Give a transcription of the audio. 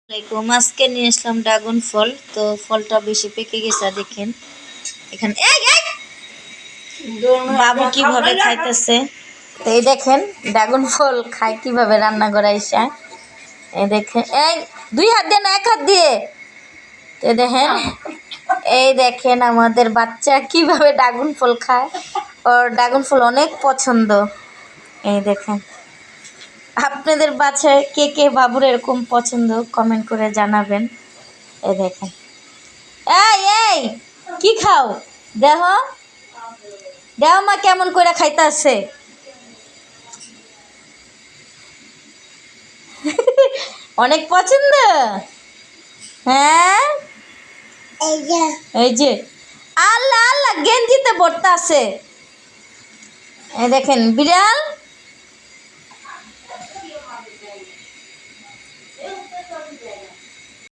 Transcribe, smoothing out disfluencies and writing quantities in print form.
আসসালামাইকুম। আজকে নিয়ে আসলাম ড্রাগন ফল। তো ফলটা বেশি পেকে গেছে, দেখেন এখানে বাবু কিভাবে খাইতেছে। তো এই দেখেন ড্রাগন ফল খায় কিভাবে, রান্না করে এসে। এই দেখেন, এই দুই হাত দিয়ে না, এক হাত দিয়ে। তো দেখেন, এই দেখেন আমাদের বাচ্চা কিভাবে ড্রাগন ফল খায়। ওর ড্রাগন ফল অনেক পছন্দ। এই দেখেন, আপনাদের বাচ্চায় কে কে বাবুর এরকম পছন্দ কমেন্ট করে জানাবেন। এই দেখেন, এই এই কি খাও, দেহ দেহ মা কেমন করে খাইতেছে। অনেক পছন্দ। হ্যাঁ, এই যে আল্লাহ আল্লাহ গেঞ্জিতে ভরতে আছে। এই দেখেন বিড়াল